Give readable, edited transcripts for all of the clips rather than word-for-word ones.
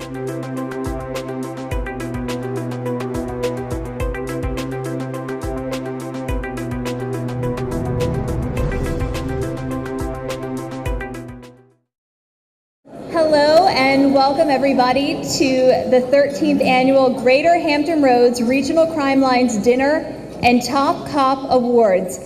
Hello and welcome everybody to the 13th Annual Greater Hampton Roads Regional Crime Lines Dinner and Top Cop Awards.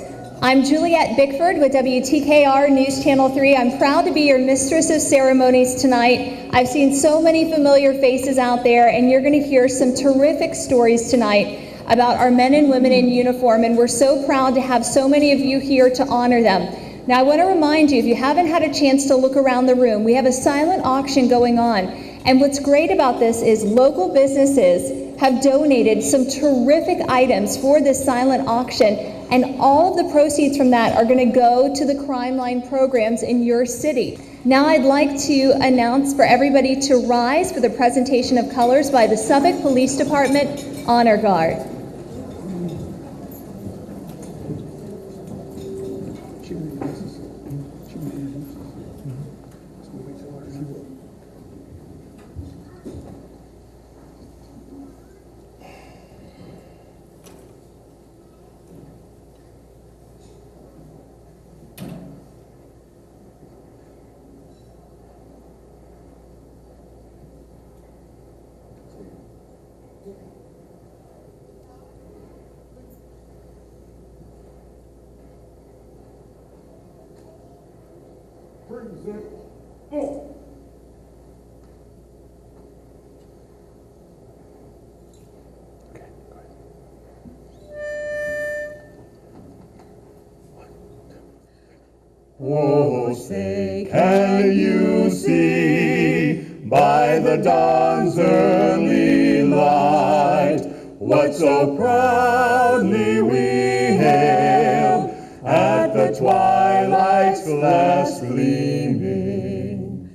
I'm Juliette Bickford with WTKR News Channel 3. I'm proud to be your mistress of ceremonies tonight. I've seen so many familiar faces out there, and you're going to hear some terrific stories tonight about our men and women in uniform, and we're so proud to have so many of you here to honor them. Now, I want to remind you, if you haven't had a chance to look around the room, we have a silent auction going on. And what's great about this is local businesses have donated some terrific items for this silent auction, and all of the proceeds from that are going to go to the Crime Line programs in your city. Now I'd like to announce for everybody to rise for the presentation of colors by the Suffolk Police Department Honor Guard. Oh, say, can you see by the dawn's early light what so proudly we hailed at the twilight's last gleaming,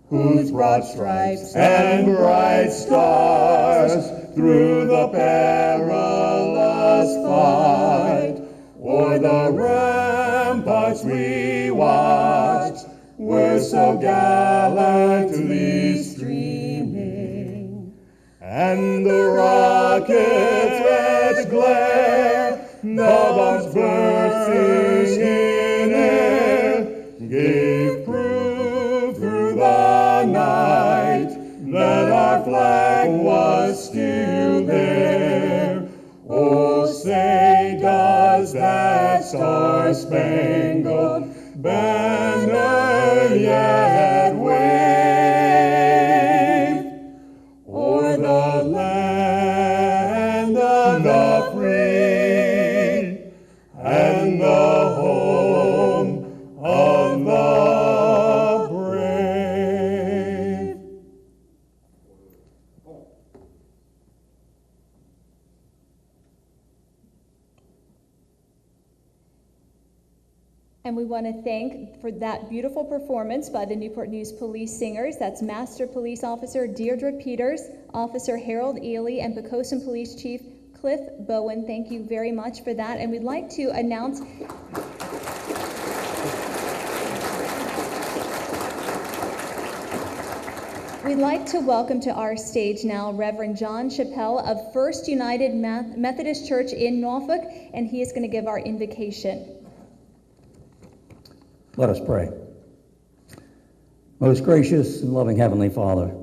whose broad stripes and bright stars through the perilous fight o'er the ramparts we watched were so gallantly streaming, and the rockets' red glare, the bombs bursting in air, gave proof through the night that our flag was still there. Oh, say, does that star-spangled banner yet wave o'er the land of the free and the home of the brave? And we want to thank for that beautiful performance by the Newport News Police Singers. That's Master Police Officer Deirdre Peters, Officer Harold Ely, and Poquoson Police Chief Cliff Bowen. Thank you very much for that. And we'd like to announce We'd like to welcome to our stage now Reverend John Chappell of First United Methodist Church in Norfolk, and he is going to give our invocation. Let us pray. Most gracious and loving Heavenly Father,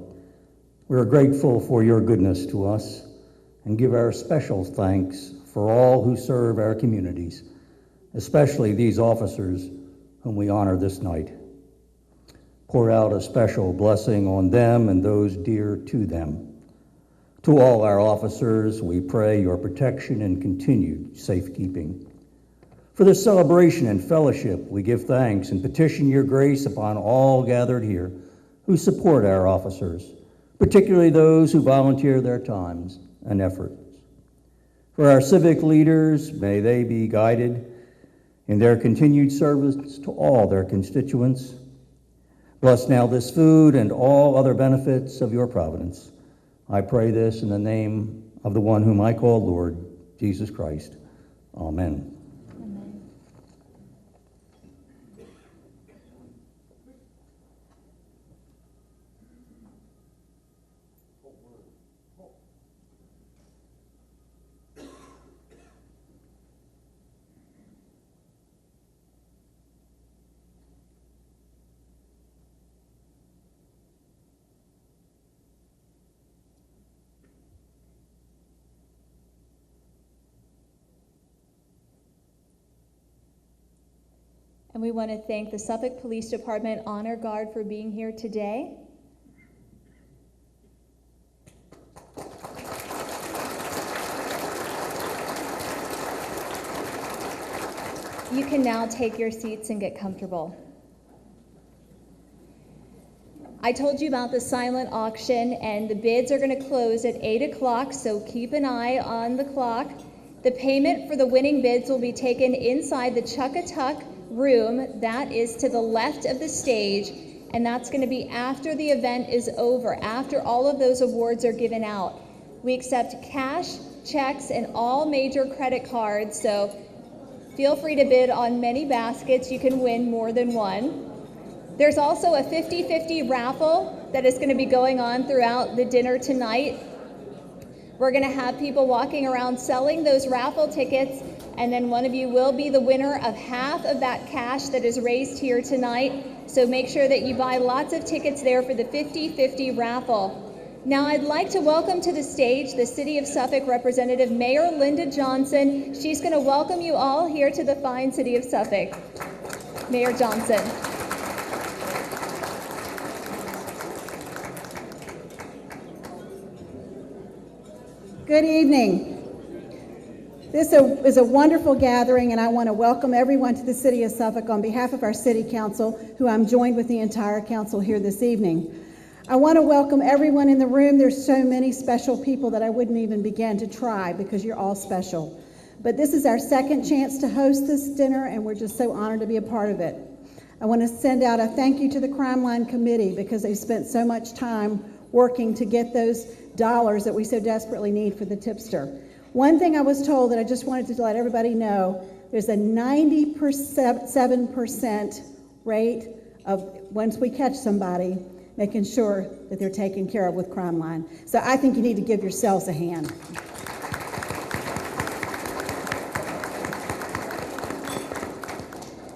we are grateful for your goodness to us and give our special thanks for all who serve our communities, especially these officers whom we honor this night. Pour out a special blessing on them and those dear to them. To all our officers, we pray your protection and continued safekeeping. For this celebration and fellowship, we give thanks and petition your grace upon all gathered here who support our officers, particularly those who volunteer their times and efforts. For our civic leaders, may they be guided in their continued service to all their constituents. Bless now this food and all other benefits of your providence. I pray this in the name of the one whom I call Lord, Jesus Christ. Amen. And we want to thank the Suffolk Police Department Honor Guard for being here today. You can now take your seats and get comfortable. I told you about the silent auction, and the bids are going to close at 8 o'clock, so keep an eye on the clock. The payment for the winning bids will be taken inside the Chuck-a-Tuck room that is to the left of the stage, and that's going to be after the event is over, after all of those awards are given out. We accept cash, checks, and all major credit cards, so feel free to bid on many baskets. You can win more than one. There's also a 50-50 raffle that is going to be going on throughout the dinner tonight. We're going to have people walking around selling those raffle tickets, and then one of you will be the winner of half of that cash that is raised here tonight. So make sure that you buy lots of tickets there for the 50-50 raffle. Now I'd like to welcome to the stage the City of Suffolk Representative Mayor Linda Johnson. She's going to welcome you all here to the fine City of Suffolk. Mayor Johnson. Good evening. This is a wonderful gathering, and I want to welcome everyone to the City of Suffolk on behalf of our City Council, who I'm joined with the entire council here this evening. I want to welcome everyone in the room. There's so many special people that I wouldn't even begin to try because you're all special. But this is our second chance to host this dinner, and we're just so honored to be a part of it. I want to send out a thank you to the Crime Line Committee because they've spent so much time working to get those dollars that we so desperately need for the tipster. One thing I was told that I just wanted to let everybody know, there's a 97% rate of, once we catch somebody, making sure that they're taken care of with Crime Line. So I think you need to give yourselves a hand.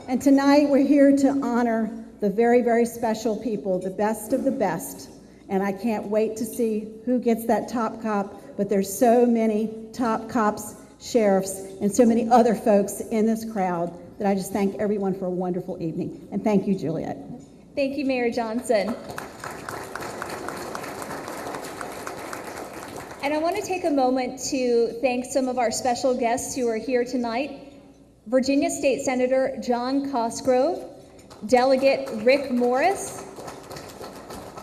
And tonight we're here to honor the very, very special people, the best of the best. And I can't wait to see who gets that top cop, but there's so many top cops, sheriffs, and so many other folks in this crowd that I just thank everyone for a wonderful evening. And thank you, Juliet. Thank you, Mayor Johnson. And I want to take a moment to thank some of our special guests who are here tonight. Virginia State Senator John Cosgrove, Delegate Rick Morris,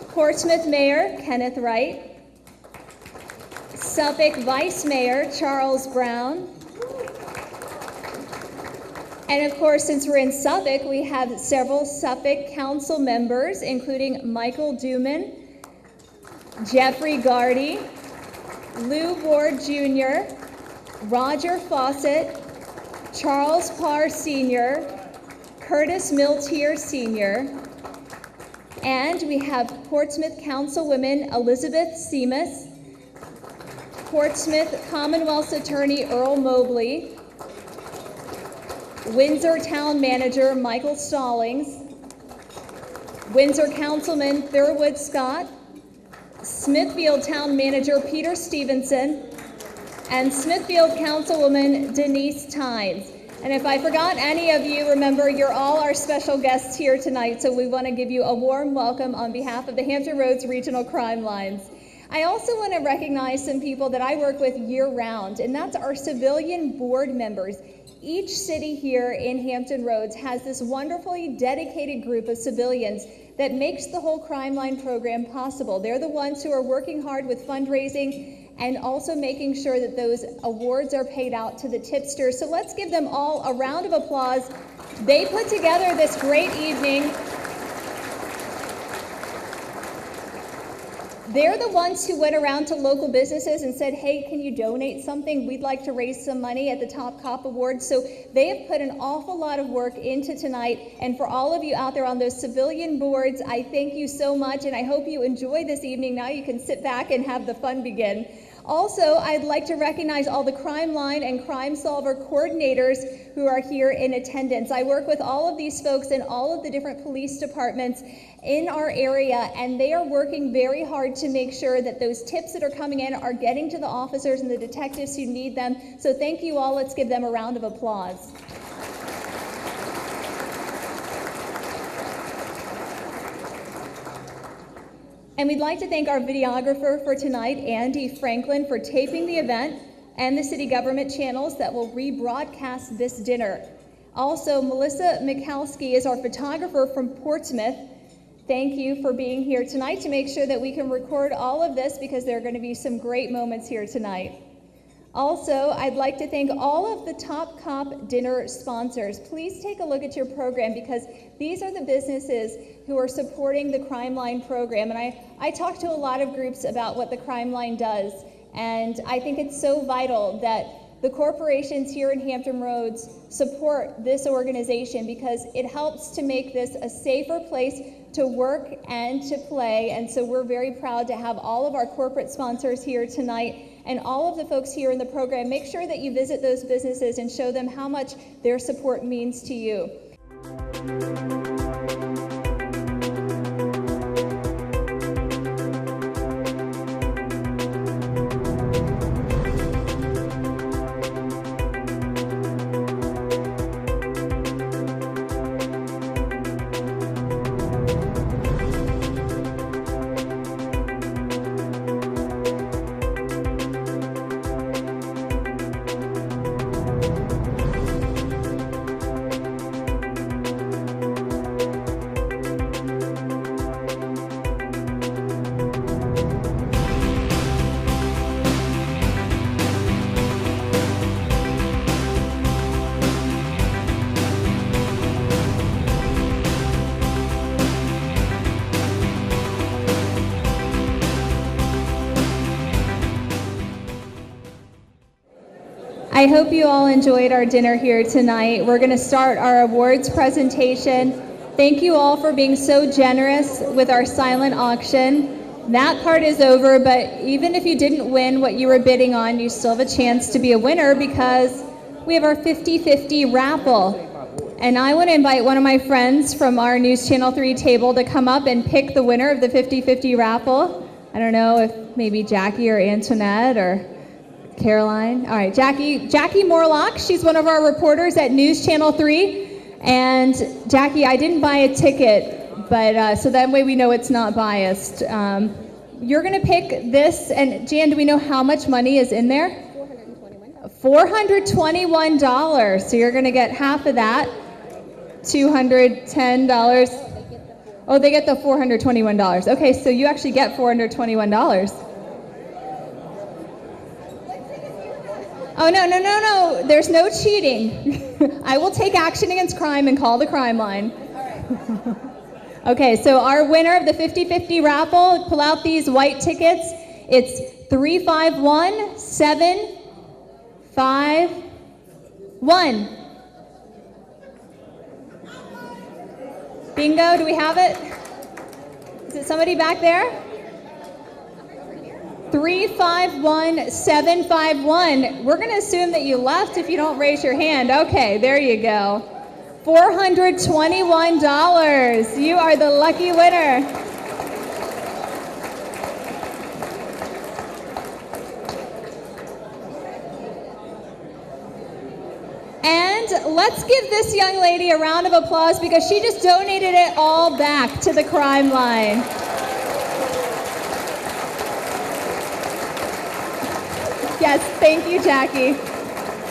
Portsmouth Mayor Kenneth Wright, Suffolk Vice Mayor Charles Brown, and of course, since we're in Suffolk, we have several Suffolk Council members, including Michael Duman, Jeffrey Gardy, Lou Ward Jr., Roger Fawcett, Charles Parr Sr., Curtis Miltier Sr., and we have Portsmouth Councilwoman Elizabeth Seamus, Portsmouth Commonwealth's Attorney Earl Mobley, Windsor Town Manager Michael Stallings, Windsor Councilman Thurwood Scott, Smithfield Town Manager Peter Stevenson, and Smithfield Councilwoman Denise Tynes. And if I forgot any of you, remember you're all our special guests here tonight, so we want to give you a warm welcome on behalf of the Hampton Roads Regional Crime Lines. I also want to recognize some people that I work with year-round, and that's our civilian board members. Each city here in Hampton Roads has this wonderfully dedicated group of civilians that makes the whole Crime Line program possible. They're the ones who are working hard with fundraising and also making sure that those awards are paid out to the tipsters. So let's give them all a round of applause. They put together this great evening. They're the ones who went around to local businesses and said, hey, can you donate something? We'd like to raise some money at the Top Cop Awards. So they have put an awful lot of work into tonight. And for all of you out there on those civilian boards, I thank you so much, and I hope you enjoy this evening. Now you can sit back and have the fun begin. Also, I'd like to recognize all the Crime Line and Crime Solver coordinators who are here in attendance. I work with all of these folks in all of the different police departments in our area, and they are working very hard to make sure that those tips that are coming in are getting to the officers and the detectives who need them. So thank you all. Let's give them a round of applause. And we'd like to thank our videographer for tonight, Andy Franklin, for taping the event, and the city government channels that will rebroadcast this dinner. Also, Melissa Mikalski is our photographer from Portsmouth. Thank you for being here tonight to make sure that we can record all of this, because there are going to be some great moments here tonight. Also, I'd like to thank all of the Top Cop dinner sponsors. Please take a look at your program, because these are the businesses who are supporting the Crime Line program. And I talk to a lot of groups about what the Crime Line does, and I think it's so vital that the corporations here in Hampton Roads support this organization, because it helps to make this a safer place to work and to play. And so we're very proud to have all of our corporate sponsors here tonight, and all of the folks here in the program. Make sure that you visit those businesses and show them how much their support means to you. I hope you all enjoyed our dinner here tonight. We're going to start our awards presentation. Thank you all for being so generous with our silent auction. That part is over, but even if you didn't win what you were bidding on, you still have a chance to be a winner, because we have our 50-50 raffle. And I want to invite one of my friends from our News Channel 3 table to come up and pick the winner of the 50-50 raffle. I don't know if maybe Jackie or Antoinette or Caroline. All right, Jackie Morlock. She's one of our reporters at News Channel 3. And Jackie, I didn't buy a ticket, but so that way we know it's not biased. You're going to pick this, and Jan, do we know how much money is in there? $421. So you're going to get half of that, $210. Oh, they get the $421. Okay, so you actually get $421. Oh, no. There's no cheating. I will take action against crime and call the crime line. Okay, so our winner of the 50-50 raffle, pull out these white tickets. It's 351751. Bingo, do we have it? Is it somebody back there? 351751. We're going to assume that you left if you don't raise your hand. Okay, there you go. $421. You are the lucky winner. And let's give this young lady a round of applause, because she just donated it all back to the Crime Line. Yes, thank you, Jackie.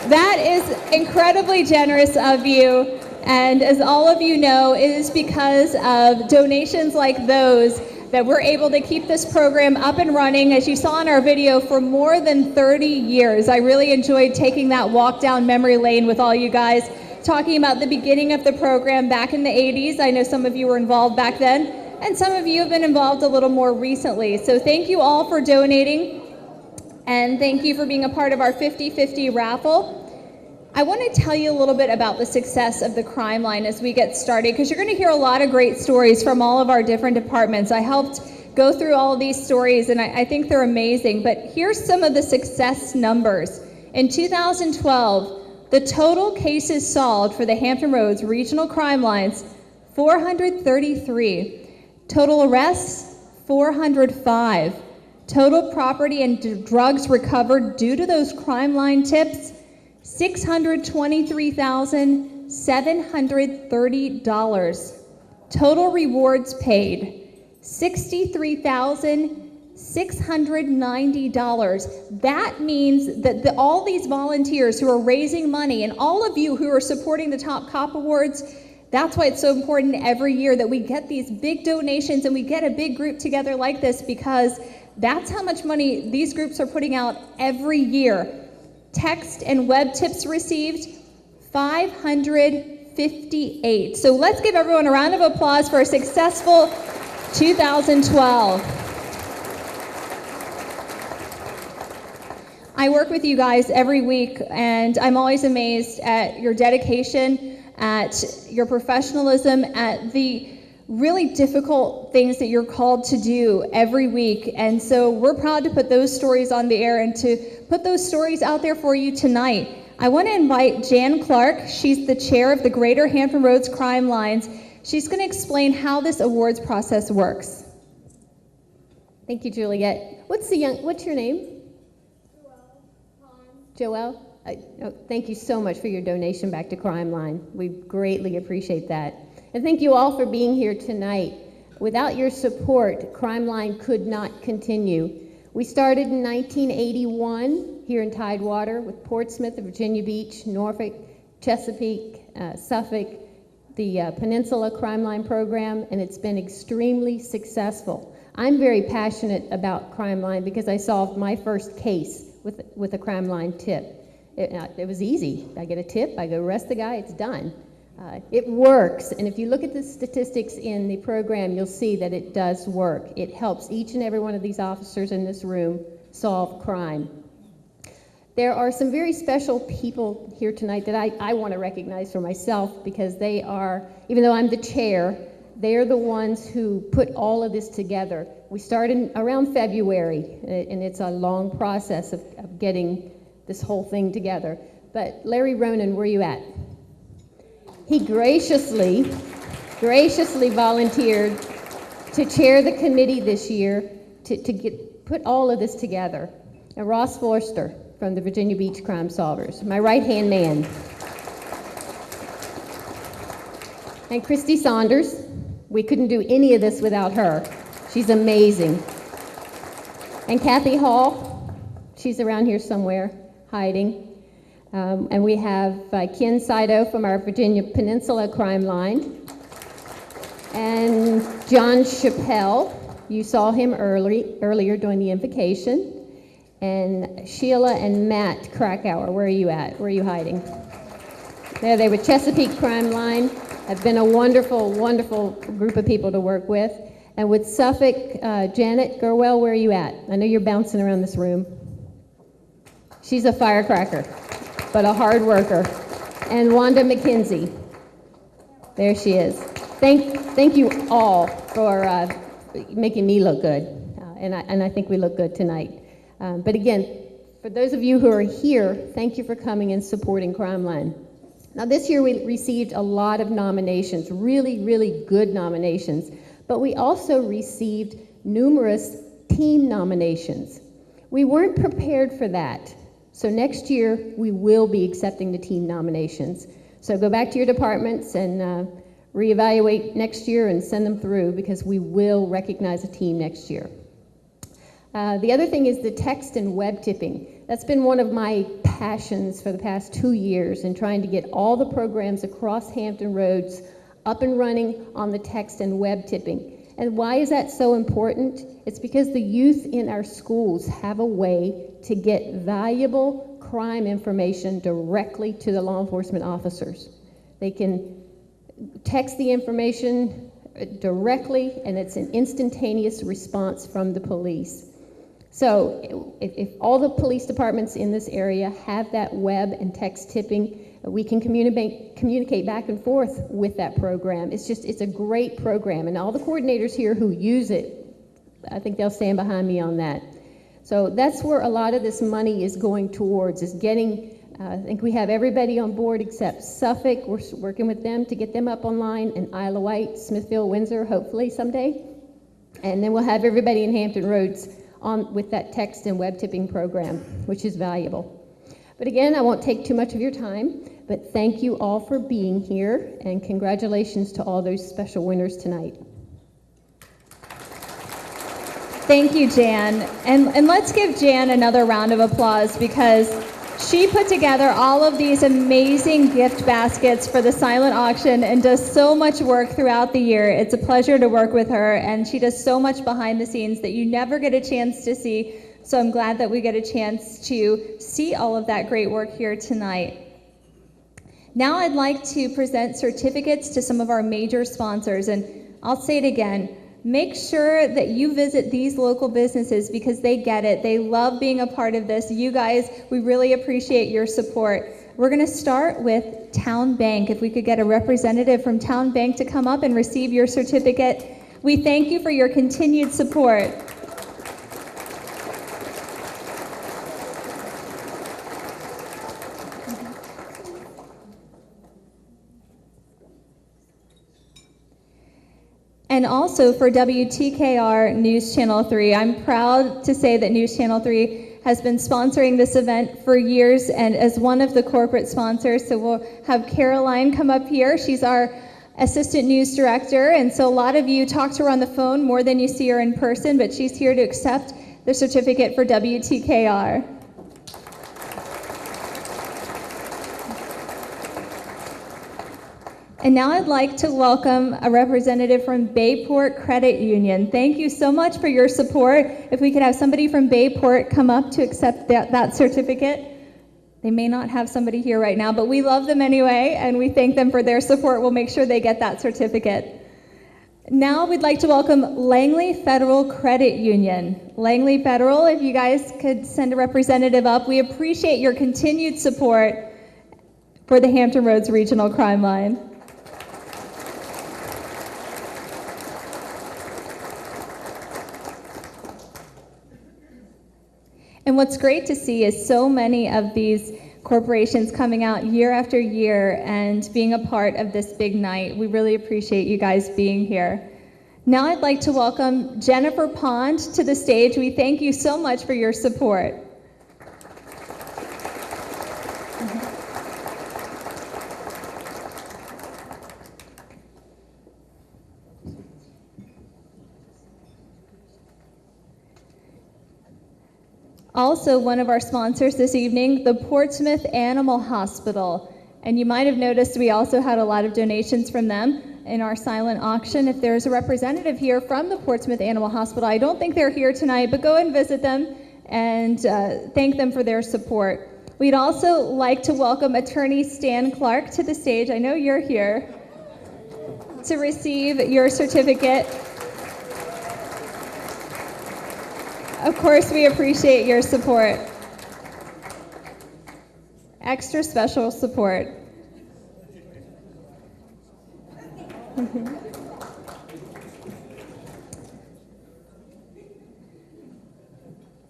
That is incredibly generous of you. And as all of you know, it is because of donations like those that we're able to keep this program up and running, as you saw in our video, for more than 30 years. I really enjoyed taking that walk down memory lane with all you guys, talking about the beginning of the program back in the 80s. I know some of you were involved back then, and some of you have been involved a little more recently. So thank you all for donating. And thank you for being a part of our 50-50 raffle. I want to tell you a little bit about the success of the Crime Line as we get started, because you're going to hear a lot of great stories from all of our different departments. I helped go through all of these stories, and I think they're amazing. But here's some of the success numbers. In 2012, the total cases solved for the Hampton Roads Regional Crime Lines, 433. Total arrests, 405. Total property and drugs recovered due to those Crime Line tips, $623,730. Total rewards paid, $63,690. That means that all these volunteers who are raising money and all of you who are supporting the Top Cop Awards, that's why it's so important every year that we get these big donations and we get a big group together like this, because that's how much money these groups are putting out every year. Text and web tips received, 558. So let's give everyone a round of applause for a successful 2012. I work with you guys every week, and I'm always amazed at your dedication, at your professionalism, at the really difficult things that you're called to do every week. And so we're proud to put those stories on the air and to put those stories out there for you tonight. I want to invite Jan Clark. She's the chair of the Greater Hampton Roads Crime Lines. She's going to explain how this awards process works. Thank you, Juliet. What's your name? Joelle? Thank you so much for your donation back to Crime Line. We greatly appreciate that. And thank you all for being here tonight. Without your support, Crime Line could not continue. We started in 1981 here in Tidewater with Portsmouth, Virginia Beach, Norfolk, Chesapeake, Suffolk, the Peninsula Crime Line program, and it's been extremely successful. I'm very passionate about Crime Line because I solved my first case with a Crime Line tip. It was easy. I get a tip, I go arrest the guy, it's done. It works, and if you look at the statistics in the program, you'll see that it does work. It helps each and every one of these officers in this room solve crime. There are some very special people here tonight that I want to recognize for myself, because they are, even though I'm the chair, they are the ones who put all of this together. We started around February, and it's a long process of getting this whole thing together. But Larry Ronan, where are you at? He graciously volunteered to chair the committee this year to put all of this together. And Ross Forster from the Virginia Beach Crime Solvers, my right-hand man. And Christy Saunders, we couldn't do any of this without her. She's amazing. And Kathy Hall, she's around here somewhere, hiding. And we have Ken Saito from our Virginia Peninsula Crime Line. And John Chappelle, you saw him earlier during the invocation. And Sheila and Matt Krakauer, where are you at? Where are you hiding? There they were, Chesapeake Crime Line. Have been a wonderful, wonderful group of people to work with. And with Suffolk, Janet Gerwell, where are you at? I know you're bouncing around this room. She's a firecracker, but a hard worker. And Wanda McKenzie, there she is. Thank you all for making me look good, and I think we look good tonight. But again, for those of you who are here, thank you for coming and supporting Crime Line. Now this year we received a lot of nominations, really, really good nominations, but we also received numerous team nominations. We weren't prepared for that. So next year, we will be accepting the team nominations. So go back to your departments and reevaluate next year and send them through, because we will recognize a team next year. The other thing is the text and web tipping. That's been one of my passions for the past 2 years, in trying to get all the programs across Hampton Roads up and running on the text and web tipping. And why is that so important? It's because the youth in our schools have a way to get valuable crime information directly to the law enforcement officers. They can text the information directly, and it's an instantaneous response from the police. So if all the police departments in this area have that web and text tipping, we can communicate back and forth with that program. It's a great program, and all the coordinators here who use it, I think they'll stand behind me on that. So that's where a lot of this money is going towards, is getting, I think we have everybody on board except Suffolk. We're working with them to get them up online, and Isle of Wight, Smithfield, Windsor, hopefully someday. And then we'll have everybody in Hampton Roads on with that text and web tipping program, which is valuable. But again, I won't take too much of your time, but thank you all for being here, and congratulations to all those special winners tonight. Thank you, Jan. And let's give Jan another round of applause because she put together all of these amazing gift baskets for the silent auction and does so much work throughout the year. It's a pleasure to work with her, and she does so much behind the scenes that you never get a chance to see. So I'm glad that we get a chance to see all of that great work here tonight. Now I'd like to present certificates to some of our major sponsors, and I'll say it again. Make sure that you visit these local businesses because they get it. They love being a part of this. You guys, we really appreciate your support. We're going to start with Town Bank. If we could get a representative from Town Bank to come up and receive your certificate. We thank you for your continued support. And also for WTKR News Channel 3, I'm proud to say that News Channel 3 has been sponsoring this event for years and as one of the corporate sponsors. So we'll have Caroline come up here. She's our assistant news director. And so a lot of you talk to her on the phone more than you see her in person, but she's here to accept the certificate for WTKR. And now I'd like to welcome a representative from Bayport Credit Union. Thank you so much for your support. If we could have somebody from Bayport come up to accept that certificate. They may not have somebody here right now, but we love them anyway, and we thank them for their support. We'll make sure they get that certificate. Now we'd like to welcome Langley Federal Credit Union. Langley Federal, if you guys could send a representative up. We appreciate your continued support for the Hampton Roads Regional Crime Line. And what's great to see is so many of these corporations coming out year after year and being a part of this big night. We really appreciate you guys being here. Now I'd like to welcome Jennifer Pond to the stage. We thank you so much for your support. Also, one of our sponsors this evening, the Portsmouth Animal Hospital. And you might have noticed we also had a lot of donations from them in our silent auction. If there's a representative here from the Portsmouth Animal Hospital, I don't think they're here tonight, but go and visit them and thank them for their support. We'd also like to welcome Attorney Stan Clark to the stage. I know you're here to receive your certificate. Of course, we appreciate your support. Extra special support.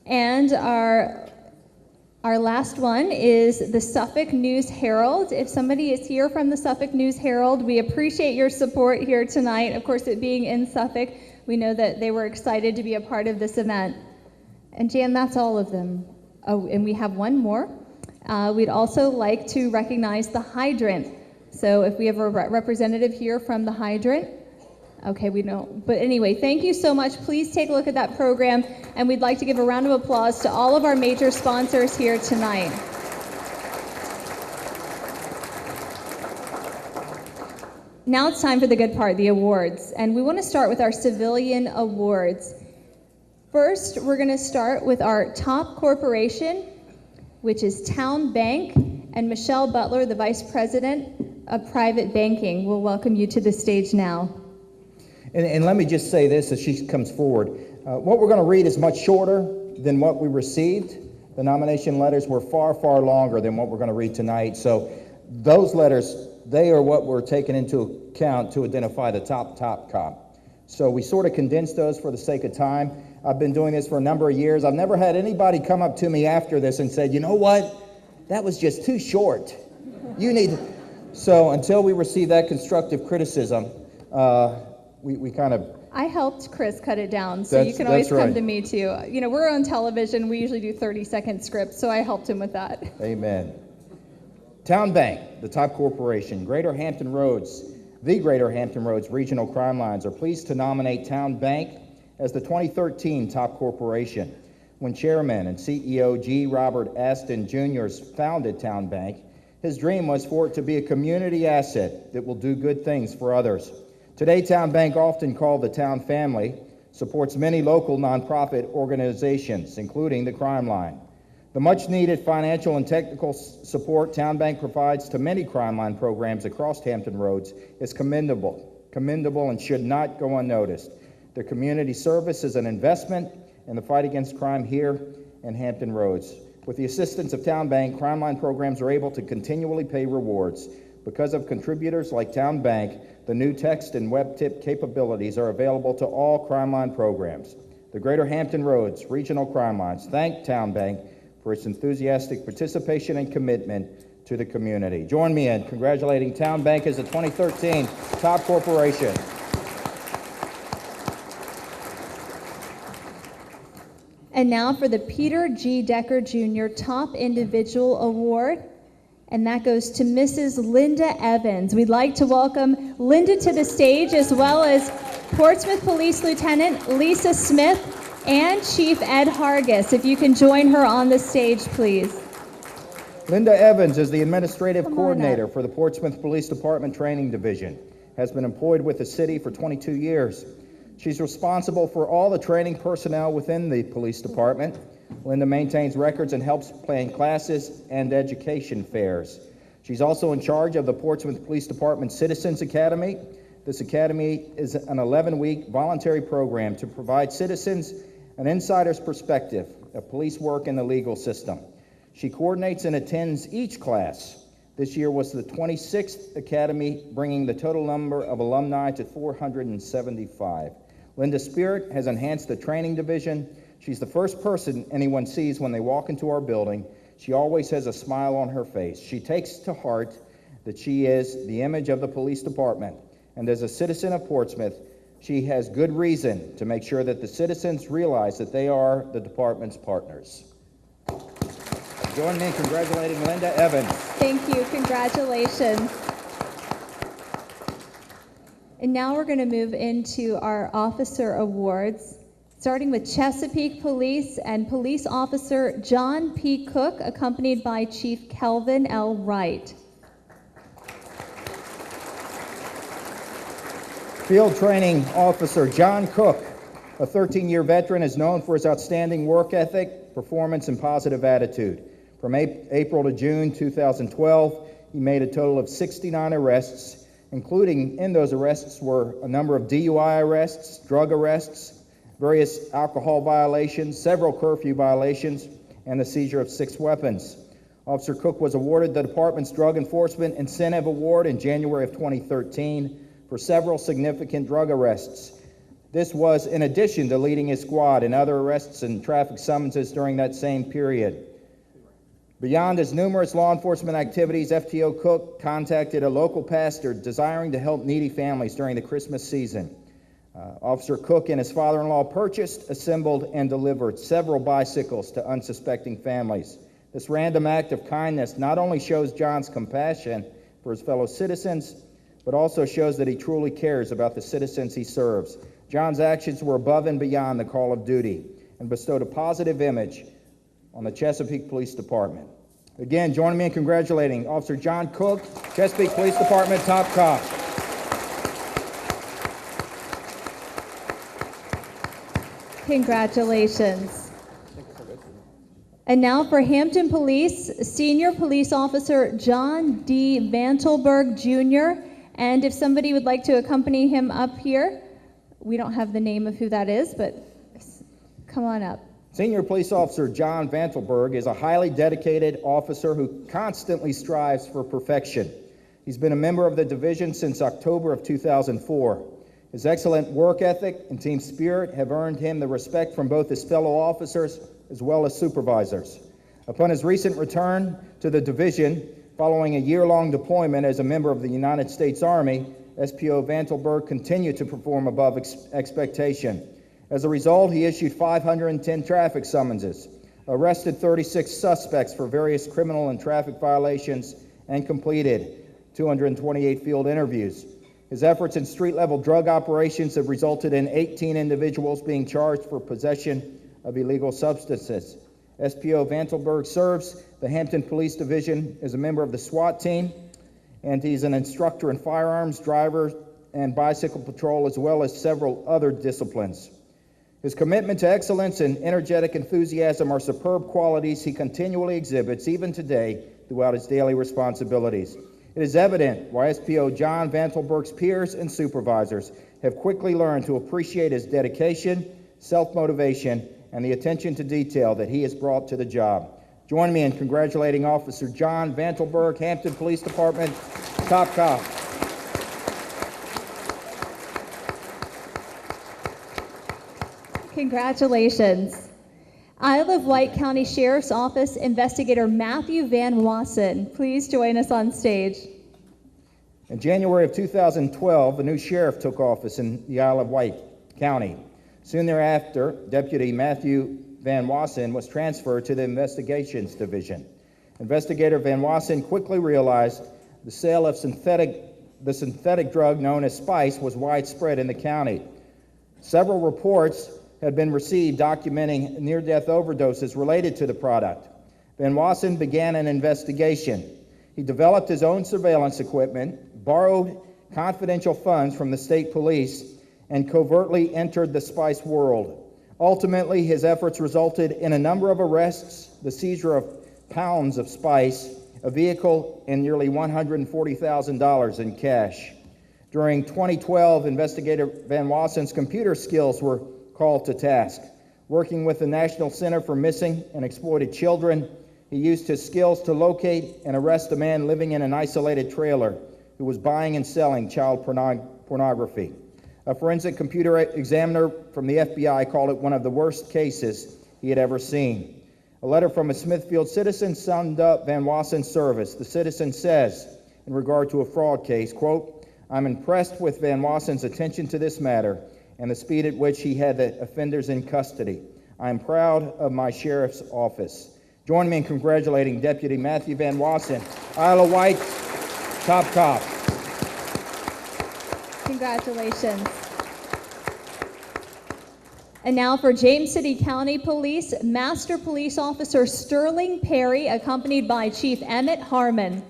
And our last one is the Suffolk News Herald. If somebody is here from the Suffolk News Herald, we appreciate your support here tonight. Of course, it being in Suffolk, we know that they were excited to be a part of this event. And Jan, that's all of them. Oh, and we have one more. We'd also like to recognize the Hydrant. So if we have a representative here from the Hydrant. Okay, we don't. But anyway, thank you so much. Please take a look at that program. And we'd like to give a round of applause to all of our major sponsors here tonight. Now it's time for the good part, the awards. And we want to start with our civilian awards. First, we're going to start with our top corporation, which is Town Bank, and Michelle Butler, the Vice President of Private Banking, will welcome you to the stage now. And let me just say this as she comes forward. What we're going to read is much shorter than what we received. The nomination letters were far, far longer than what we're going to read tonight. So those letters, they are what we're taking into account to identify the top cop. So we sort of condensed those for the sake of time. I've been doing this for a number of years. I've never had anybody come up to me after this and said, you know what, that was just too short. You need. So until we receive that constructive criticism, we kind of. I helped Chris cut it down, so you can always come to me too. You know, we're on television. We usually do 30-second scripts, so I helped him with that. Amen. Town Bank, the top corporation, Greater Hampton Roads, the Greater Hampton Roads Regional Crime Lines are pleased to nominate Town Bank as the 2013 top corporation. When Chairman and CEO G. Robert Aston Jr. founded Town Bank, his dream was for it to be a community asset that will do good things for others. Today, Town Bank, often called the Town Family, supports many local nonprofit organizations, including the Crime Line. The much-needed financial and technical support Town Bank provides to many Crime Line programs across Hampton Roads is commendable and should not go unnoticed. Their community service is an investment in the fight against crime here in Hampton Roads. With the assistance of Town Bank, Crime Line programs are able to continually pay rewards. Because of contributors like Town Bank, the new text and web tip capabilities are available to all Crime Line programs. The Greater Hampton Roads Regional Crime Lines thank Town Bank for its enthusiastic participation and commitment to the community. Join me in congratulating Town Bank as the 2013 top corporation. And now for the Peter G. Decker Jr. Top Individual Award, and that goes to Mrs. Linda Evans. We'd like to welcome Linda to the stage, as well as Portsmouth Police Lieutenant Lisa Smith and Chief Ed Hargis. If you can join her on the stage, please. Linda Evans is the administrative coordinator for the Portsmouth Police Department Training Division, has been employed with the city for 22 years. She's responsible for all the training personnel within the police department. Linda maintains records and helps plan classes and education fairs. She's also in charge of the Portsmouth Police Department Citizens Academy. This academy is an 11-week voluntary program to provide citizens an insider's perspective of police work in the legal system. She coordinates and attends each class. This year was the 26th academy, bringing the total number of alumni to 475. Linda's spirit has enhanced the training division. She's the first person anyone sees when they walk into our building. She always has a smile on her face. She takes to heart that she is the image of the police department. And as a citizen of Portsmouth, she has good reason to make sure that the citizens realize that they are the department's partners. Join me in congratulating Linda Evans. Thank you. Congratulations. And now we're going to move into our officer awards, starting with Chesapeake Police and Police Officer John P. Cook, accompanied by Chief Kelvin L. Wright. Field Training Officer John Cook, a 13-year veteran, is known for his outstanding work ethic, performance, and positive attitude. From April to June 2012, he made a total of 69 arrests, including in those arrests were a number of DUI arrests, drug arrests, various alcohol violations, several curfew violations, and the seizure of 6 weapons. Officer Cook was awarded the department's Drug Enforcement Incentive Award in January of 2013 for several significant drug arrests. This was in addition to leading his squad in other arrests and traffic summonses during that same period. Beyond his numerous law enforcement activities, FTO Cook contacted a local pastor desiring to help needy families during the Christmas season. Officer Cook and his father-in-law purchased, assembled, and delivered several bicycles to unsuspecting families. This random act of kindness not only shows John's compassion for his fellow citizens, but also shows that he truly cares about the citizens he serves. John's actions were above and beyond the call of duty and bestowed a positive image on the Chesapeake Police Department. Again, join me in congratulating Officer John Cook, Chesapeake Police Department Top Cop. Congratulations. And now for Hampton Police, Senior Police Officer John D. Vantelberg, Jr., and if somebody would like to accompany him up here, we don't have the name of who that is, but come on up. Senior Police Officer John Vantelberg is a highly dedicated officer who constantly strives for perfection. He's been a member of the division since October of 2004. His excellent work ethic and team spirit have earned him the respect from both his fellow officers as well as supervisors. Upon his recent return to the division, following a year-long deployment as a member of the United States Army, SPO Vantelberg continued to perform above expectation. As a result, he issued 510 traffic summonses, arrested 36 suspects for various criminal and traffic violations, and completed 228 field interviews. His efforts in street-level drug operations have resulted in 18 individuals being charged for possession of illegal substances. SPO Vantelberg serves the Hampton Police Division as a member of the SWAT team, and he's an instructor in firearms, driver, and bicycle patrol, as well as several other disciplines. His commitment to excellence and energetic enthusiasm are superb qualities he continually exhibits, even today, throughout his daily responsibilities. It is evident why SPO John Vantelberg's peers and supervisors have quickly learned to appreciate his dedication, self-motivation, and the attention to detail that he has brought to the job. Join me in congratulating Officer John Vantelberg, Hampton Police Department, top cop. Congratulations. Isle of Wight County Sheriff's Office Investigator Matthew Van Wassen, please join us on stage. In January of 2012, a new sheriff took office in the Isle of Wight County. Soon thereafter, Deputy Matthew Van Wassen was transferred to the Investigations Division. Investigator Van Wassen quickly realized the sale of the synthetic drug known as spice was widespread in the county. Several reports had been received documenting near-death overdoses related to the product. Van Wassen began an investigation. He developed his own surveillance equipment, borrowed confidential funds from the state police, and covertly entered the spice world. Ultimately, his efforts resulted in a number of arrests, the seizure of pounds of spice, a vehicle, and nearly $140,000 in cash. During 2012, Investigator Van Wassen's computer skills were called to task. Working with the National Center for Missing and Exploited Children, he used his skills to locate and arrest a man living in an isolated trailer who was buying and selling child pornography. A forensic computer examiner from the FBI called it one of the worst cases he had ever seen. A letter from a Smithfield citizen summed up Van Wassen's service. The citizen says, in regard to a fraud case, quote, "I'm impressed with Van Wassen's attention to this matter and the speed at which he had the offenders in custody. I am proud of my sheriff's office." Join me in congratulating Deputy Matthew Van Wassen, Isle of Wight, top cop. Congratulations. And now for James City County Police, Master Police Officer Sterling Perry, accompanied by Chief Emmett Harmon.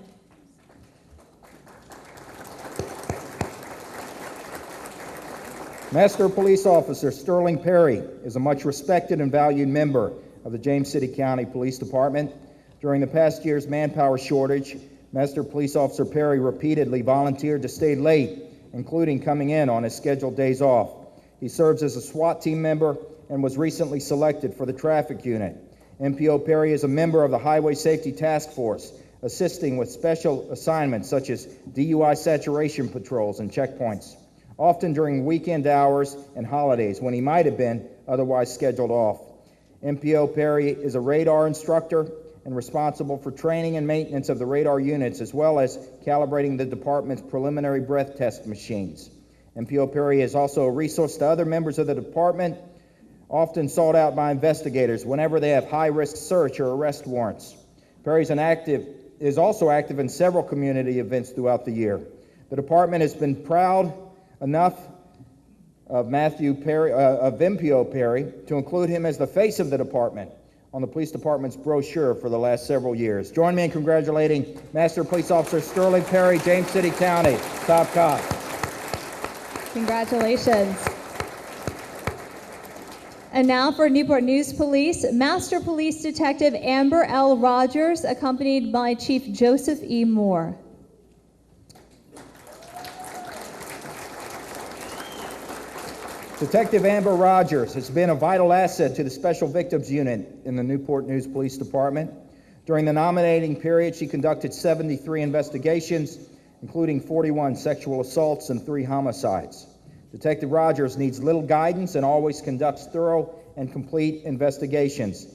Master Police Officer Sterling Perry is a much respected and valued member of the James City County Police Department. During the past year's manpower shortage, Master Police Officer Perry repeatedly volunteered to stay late, including coming in on his scheduled days off. He serves as a SWAT team member and was recently selected for the traffic unit. MPO Perry is a member of the Highway Safety Task Force, assisting with special assignments such as DUI saturation patrols and checkpoints, often during weekend hours and holidays when he might have been otherwise scheduled off. MPO Perry is a radar instructor and responsible for training and maintenance of the radar units, as well as calibrating the department's preliminary breath test machines. MPO Perry is also a resource to other members of the department, often sought out by investigators whenever they have high-risk search or arrest warrants. Perry is also active in several community events throughout the year. The department has been proud enough of MPO Perry to include him as the face of the department on the police department's brochure for the last several years. Join me in congratulating Master Police Officer Sterling Perry, James City County, top cop. Congratulations. And now for Newport News Police, Master Police Detective Amber L. Rogers, accompanied by Chief Joseph E. Moore. Detective Amber Rogers has been a vital asset to the Special Victims Unit in the Newport News Police Department. During the nominating period, she conducted 73 investigations, including 41 sexual assaults and 3 homicides. Detective Rogers needs little guidance and always conducts thorough and complete investigations.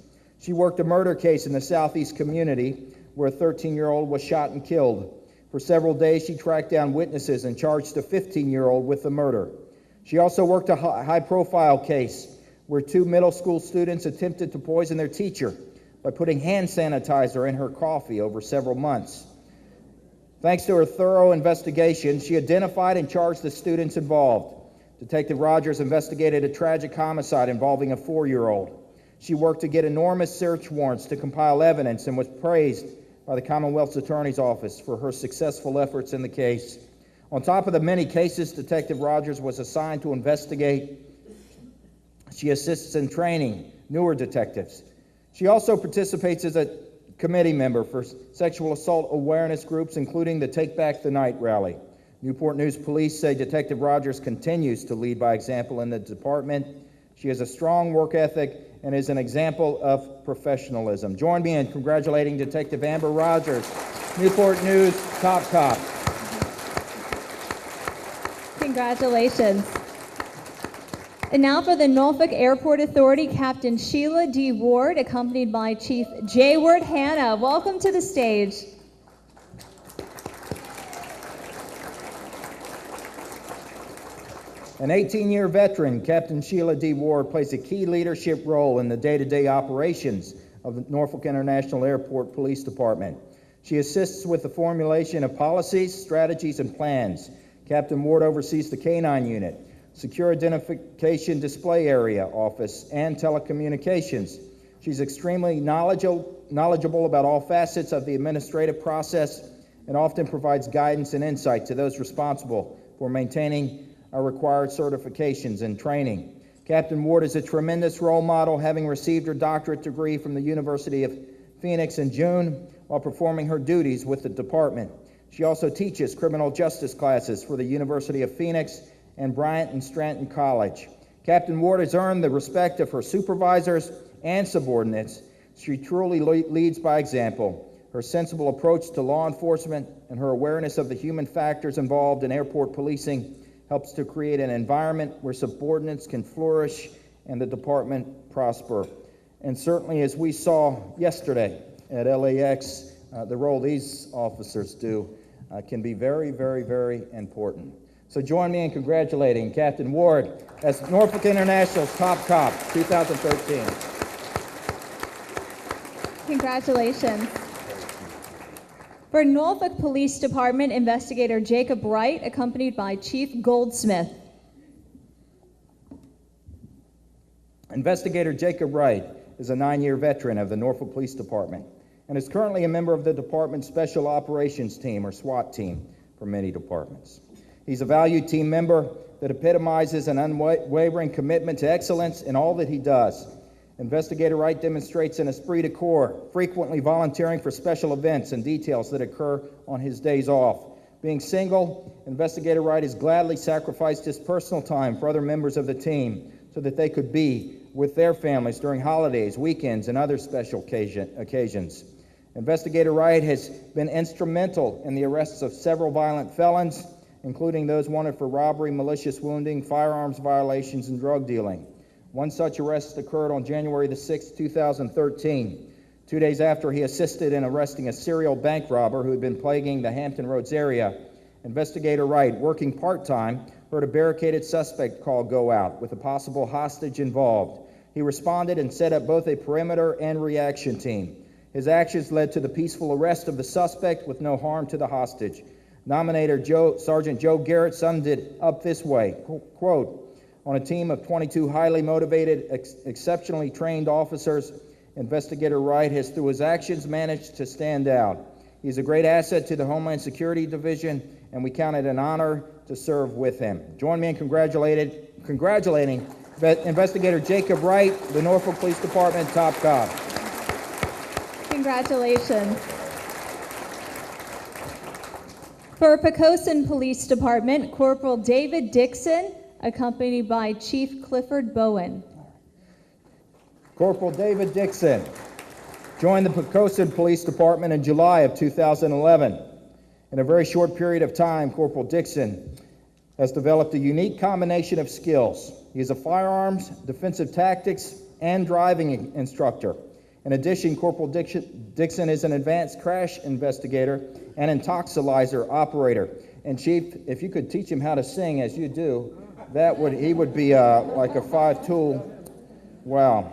She worked a murder case in the Southeast community where a 13-year-old was shot and killed. For several days, she tracked down witnesses and charged a 15-year-old with the murder. She also worked a high-profile case where 2 middle school students attempted to poison their teacher by putting hand sanitizer in her coffee over several months. Thanks to her thorough investigation, she identified and charged the students involved. Detective Rogers investigated a tragic homicide involving a 4-year-old. She worked to get enormous search warrants to compile evidence and was praised by the Commonwealth's Attorney's Office for her successful efforts in the case. On top of the many cases Detective Rogers was assigned to investigate, she assists in training newer detectives. She also participates as a committee member for sexual assault awareness groups, including the Take Back the Night rally. Newport News Police say Detective Rogers continues to lead by example in the department. She has a strong work ethic and is an example of professionalism. Join me in congratulating Detective Amber Rogers, Newport News Top Cop. Congratulations. And now for the Norfolk Airport Authority, Captain Sheila D. Ward, accompanied by Chief J. Ward Hanna. Welcome to the stage. An 18-year veteran, Captain Sheila D. Ward plays a key leadership role in the day-to-day operations of the Norfolk International Airport Police Department. She assists with the formulation of policies, strategies, and plans. Captain Ward oversees the K-9 unit, Secure Identification Display Area Office, and telecommunications. She's extremely knowledgeable about all facets of the administrative process and often provides guidance and insight to those responsible for maintaining our required certifications and training. Captain Ward is a tremendous role model, having received her doctorate degree from the University of Phoenix in June while performing her duties with the department. She also teaches criminal justice classes for the University of Phoenix and Bryant and Stratton College. Captain Ward has earned the respect of her supervisors and subordinates. She truly leads by example. Her sensible approach to law enforcement and her awareness of the human factors involved in airport policing helps to create an environment where subordinates can flourish and the department prosper. And certainly, as we saw yesterday at LAX, the role these officers do can be very, very, very important. So join me in congratulating Captain Ward as Norfolk International's Top Cop 2013. Congratulations. For Norfolk Police Department, Investigator Jacob Wright, accompanied by Chief Goldsmith. Investigator Jacob Wright is a 9-year veteran of the Norfolk Police Department and is currently a member of the department's Special Operations Team, or SWAT team, for many departments. He's a valued team member that epitomizes an unwavering commitment to excellence in all that he does. Investigator Wright demonstrates an esprit de corps, frequently volunteering for special events and details that occur on his days off. Being single, Investigator Wright has gladly sacrificed his personal time for other members of the team so that they could be with their families during holidays, weekends, and other special occasions. Investigator Wright has been instrumental in the arrests of several violent felons, including those wanted for robbery, malicious wounding, firearms violations, and drug dealing. One such arrest occurred on January the 6th, 2013, 2 days after he assisted in arresting a serial bank robber who had been plaguing the Hampton Roads area. Investigator Wright, working part-time, heard a barricaded suspect call go out with a possible hostage involved. He responded and set up both a perimeter and reaction team. His actions led to the peaceful arrest of the suspect with no harm to the hostage. Nominator Sergeant Joe Garrett summed it up this way, quote, "On a team of 22 highly motivated, exceptionally trained officers, Investigator Wright has, through his actions, managed to stand out. He's a great asset to the Homeland Security Division, and we count it an honor to serve with him." Join me in congratulating Investigator Jacob Wright, the Norfolk Police Department Top Cop. Congratulations. For Poquoson Police Department, Corporal David Dixon, accompanied by Chief Clifford Bowen. Corporal David Dixon joined the Poquoson Police Department in July of 2011. In a very short period of time, Corporal Dixon has developed a unique combination of skills. He is a firearms, defensive tactics, and driving instructor. In addition, Corporal Dixon is an advanced crash investigator and intoxilizer operator. And Chief, if you could teach him how to sing as you do, he would be like a 5-tool. Wow.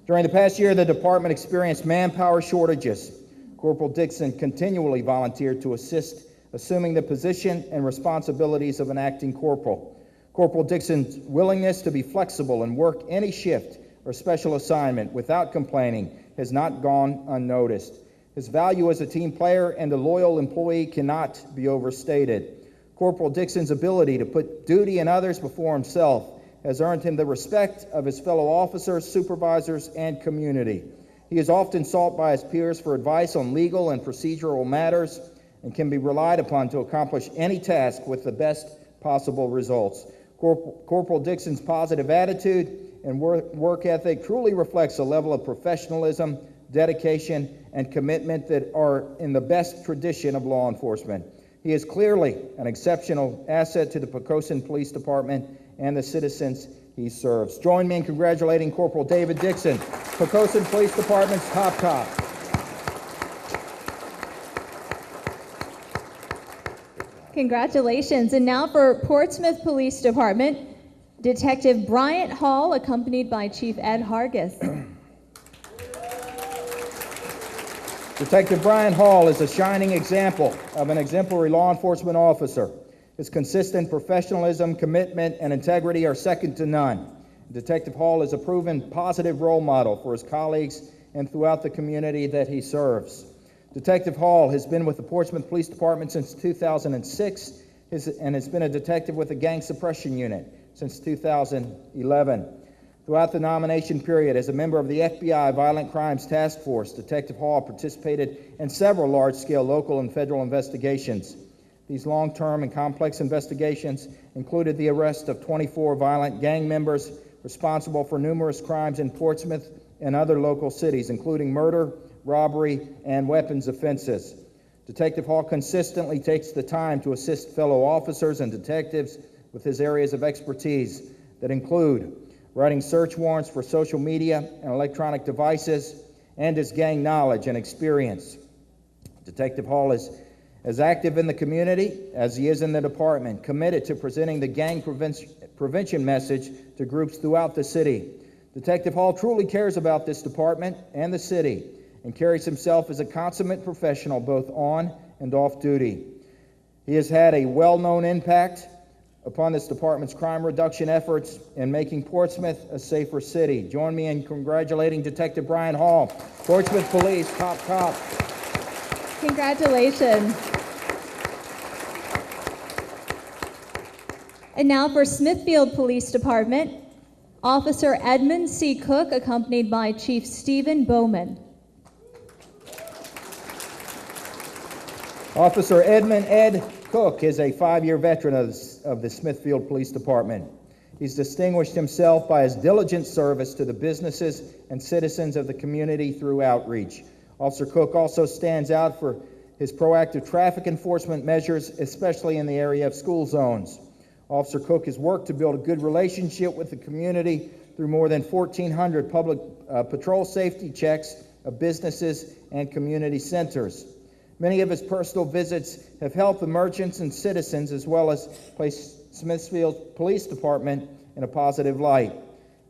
During the past year, the department experienced manpower shortages. Corporal Dixon continually volunteered to assist assuming the position and responsibilities of an acting corporal. Corporal Dixon's willingness to be flexible and work any shift or special assignment without complaining has not gone unnoticed. His value as a team player and a loyal employee cannot be overstated. Corporal Dixon's ability to put duty and others before himself has earned him the respect of his fellow officers, supervisors, and community. He is often sought by his peers for advice on legal and procedural matters and can be relied upon to accomplish any task with the best possible results. Corporal Dixon's positive attitude and work ethic truly reflects a level of professionalism, dedication, and commitment that are in the best tradition of law enforcement. He is clearly an exceptional asset to the Poquoson Police Department and the citizens he serves. Join me in congratulating Corporal David Dixon, Poquoson Police Department's top cop. Congratulations. And now for Portsmouth Police Department, Detective Bryant Hall, accompanied by Chief Ed Hargis. Detective Brian Hall is a shining example of an exemplary law enforcement officer. His consistent professionalism, commitment, and integrity are second to none. Detective Hall is a proven positive role model for his colleagues and throughout the community that he serves. Detective Hall has been with the Portsmouth Police Department since 2006 and has been a detective with the Gang Suppression Unit since 2011. Throughout the nomination period, as a member of the FBI Violent Crimes Task Force, Detective Hall participated in several large-scale local and federal investigations. These long-term and complex investigations included the arrest of 24 violent gang members responsible for numerous crimes in Portsmouth and other local cities, including murder, robbery, and weapons offenses. Detective Hall consistently takes the time to assist fellow officers and detectives with his areas of expertise that include writing search warrants for social media and electronic devices, and his gang knowledge and experience. Detective Hall is as active in the community as he is in the department, committed to presenting the gang prevention message to groups throughout the city. Detective Hall truly cares about this department and the city and carries himself as a consummate professional both on and off duty. He has had a well-known impact upon this department's crime reduction efforts in making Portsmouth a safer city. Join me in congratulating Detective Brian Hall, Portsmouth Police top cop. Congratulations. And now for Smithfield Police Department, Officer Edmund C. Cook, accompanied by Chief Stephen Bowman. Officer Edmund Ed Cook is a 5-year veteran of the Smithfield Police Department. He's distinguished himself by his diligent service to the businesses and citizens of the community through outreach. Officer Cook also stands out for his proactive traffic enforcement measures, especially in the area of school zones. Officer Cook has worked to build a good relationship with the community through more than 1,400 public patrol safety checks of businesses and community centers. Many of his personal visits have helped the merchants and citizens, as well as placed Smithfield Police Department in a positive light.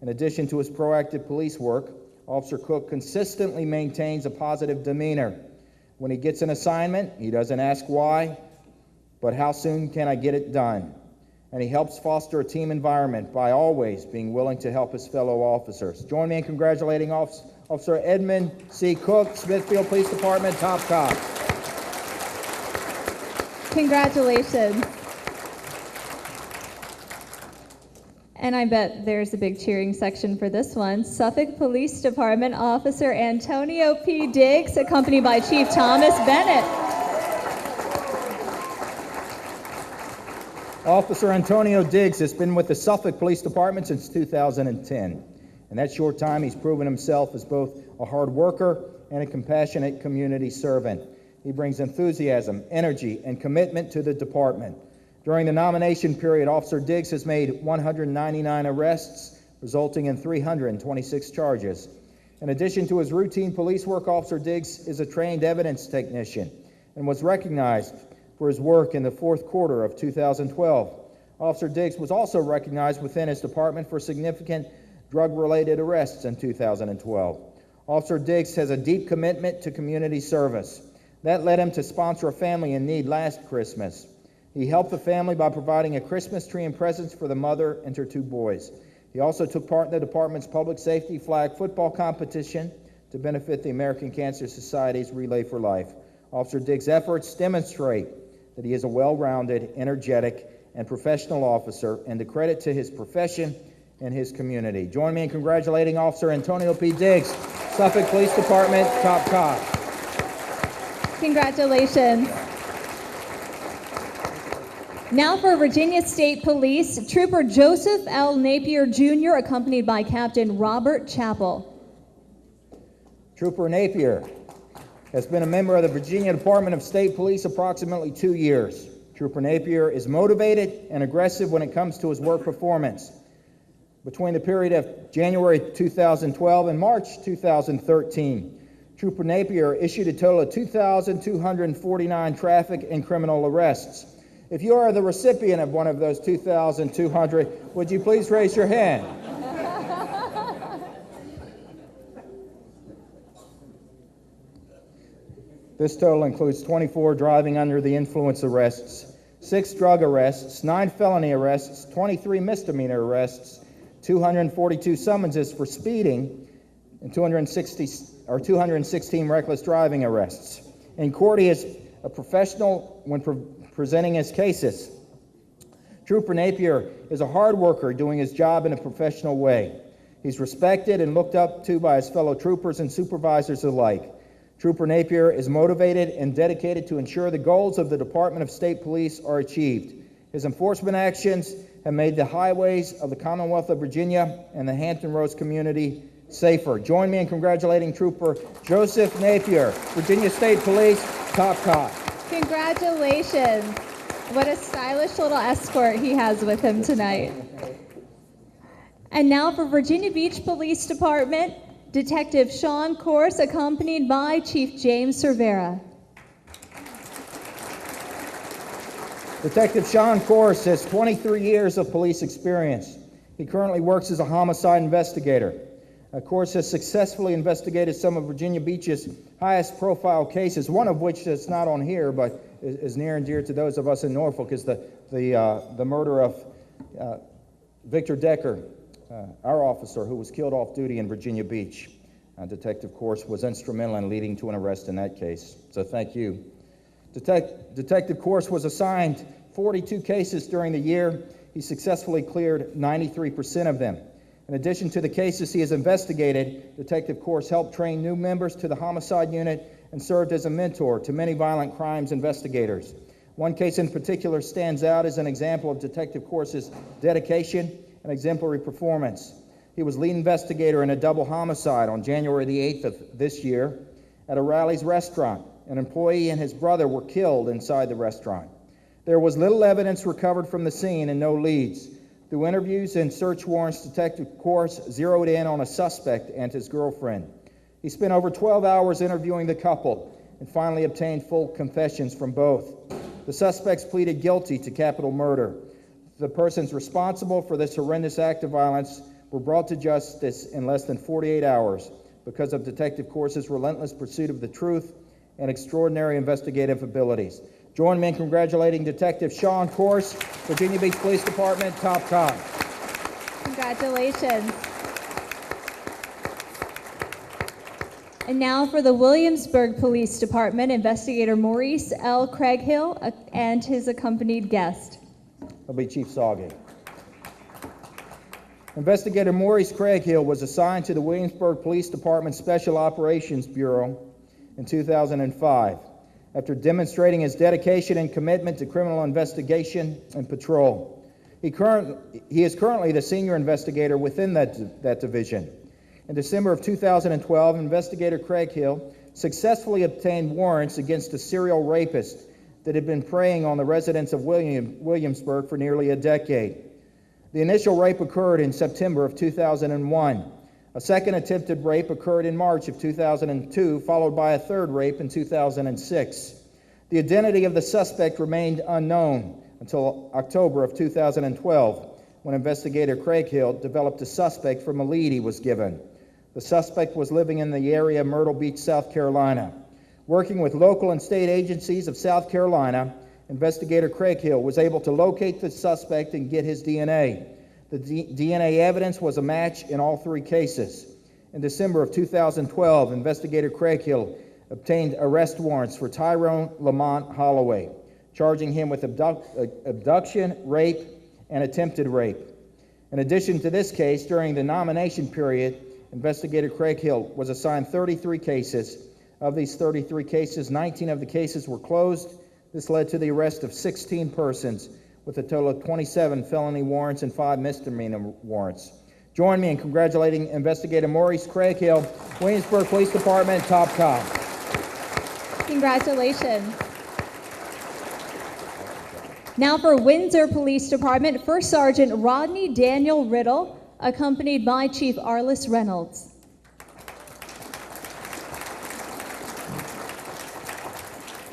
In addition to his proactive police work, Officer Cook consistently maintains a positive demeanor. When he gets an assignment, he doesn't ask why, but how soon can I get it done? And he helps foster a team environment by always being willing to help his fellow officers. Join me in congratulating Officer Edmund C. Cook, Smithfield Police Department top cop. Congratulations. And I bet there's a big cheering section for this one. Suffolk Police Department Officer Antonio P. Diggs, accompanied by Chief Thomas Bennett. Officer Antonio Diggs has been with the Suffolk Police Department since 2010. In that short time, he's proven himself as both a hard worker and a compassionate community servant. He brings enthusiasm, energy, and commitment to the department. During the nomination period, Officer Diggs has made 199 arrests, resulting in 326 charges. In addition to his routine police work, Officer Diggs is a trained evidence technician and was recognized for his work in the fourth quarter of 2012. Officer Diggs was also recognized within his department for significant drug-related arrests in 2012. Officer Diggs has a deep commitment to community service. That led him to sponsor a family in need last Christmas. He helped the family by providing a Christmas tree and presents for the mother and her 2 boys. He also took part in the department's public safety flag football competition to benefit the American Cancer Society's Relay for Life. Officer Diggs' efforts demonstrate that he is a well-rounded, energetic, and professional officer, and the credit to his profession and his community. Join me in congratulating Officer Antonio P. Diggs, Suffolk Police Department Top Cop. Congratulations. Now for Virginia State Police, Trooper Joseph L. Napier Jr., accompanied by Captain Robert Chappell. Trooper Napier has been a member of the Virginia Department of State Police approximately 2 years. Trooper Napier is motivated and aggressive when it comes to his work performance. Between the period of January 2012 and March 2013, Trooper Napier issued a total of 2,249 traffic and criminal arrests. If you are the recipient of one of those 2,200, would you please raise your hand? This total includes 24 driving under the influence arrests, 6 drug arrests, 9 felony arrests, 23 misdemeanor arrests, 242 summonses for speeding, and 216 reckless driving arrests. In court, he is a professional when presenting his cases. Trooper Napier is a hard worker doing his job in a professional way. He's respected and looked up to by his fellow troopers and supervisors alike. Trooper Napier is motivated and dedicated to ensure the goals of the Department of State Police are achieved. His enforcement actions have made the highways of the Commonwealth of Virginia and the Hampton Roads community safer. Join me in congratulating Trooper Joseph Napier, Virginia State Police, Top Cop. Congratulations. What a stylish little escort he has with him tonight. And now for Virginia Beach Police Department, Detective Sean Corse, accompanied by Chief James Cervera. Detective Sean Corse has 23 years of police experience. He currently works as a homicide investigator. Corse has successfully investigated some of Virginia Beach's highest profile cases, one of which is not on here, but is near and dear to those of us in Norfolk, is the murder of Victor Decker, our officer who was killed off duty in Virginia Beach. Detective Corse was instrumental in leading to an arrest in that case, so thank you. Detective Corse was assigned 42 cases during the year. He successfully cleared 93% of them. In addition to the cases he has investigated, Detective Corse helped train new members to the homicide unit and served as a mentor to many violent crimes investigators. One case in particular stands out as an example of Detective Corse's dedication and exemplary performance. He was lead investigator in a double homicide on January the 8th of this year at a Rally's restaurant. An employee and his brother were killed inside the restaurant. There was little evidence recovered from the scene and no leads. Through interviews and search warrants, Detective Corse zeroed in on a suspect and his girlfriend. He spent over 12 hours interviewing the couple and finally obtained full confessions from both. The suspects pleaded guilty to capital murder. The persons responsible for this horrendous act of violence were brought to justice in less than 48 hours because of Detective Corse's relentless pursuit of the truth and extraordinary investigative abilities. Join me in congratulating Detective Sean Corse, Virginia Beach Police Department, Top Cop. Congratulations. And now for the Williamsburg Police Department, Investigator Maurice L. Craighill and his accompanied guest. That'll be Chief Saugate. Investigator Maurice Craighill was assigned to the Williamsburg Police Department Special Operations Bureau in 2005. After demonstrating his dedication and commitment to criminal investigation and patrol. He is currently the senior investigator within that division. In December of 2012, Investigator Craighill successfully obtained warrants against a serial rapist that had been preying on the residents of Williamsburg for nearly a decade. The initial rape occurred in September of 2001. A second attempted rape occurred in March of 2002, followed by a third rape in 2006. The identity of the suspect remained unknown until October of 2012, when Investigator Craighill developed a suspect from a lead he was given. The suspect was living in the area of Myrtle Beach, South Carolina. Working with local and state agencies of South Carolina, investigator Craig Hill was able to locate the suspect and get his DNA. The DNA evidence was a match in all three cases. In December of 2012, investigator Craig Hill obtained arrest warrants for Tyrone Lamont Holloway, charging him with abduction, rape, and attempted rape. In addition to this case, during the nomination period, investigator Craig Hill was assigned 33 cases. Of these 33 cases, 19 of the cases were closed. This led to the arrest of 16 persons, with a total of 27 felony warrants and 5 misdemeanor warrants. Join me in congratulating Investigator Maurice Craig Hill, Williamsburg Police Department, top cop. Congratulations. Now for Windsor Police Department, First Sergeant Rodney Daniel Riddle, accompanied by Chief Arliss Reynolds.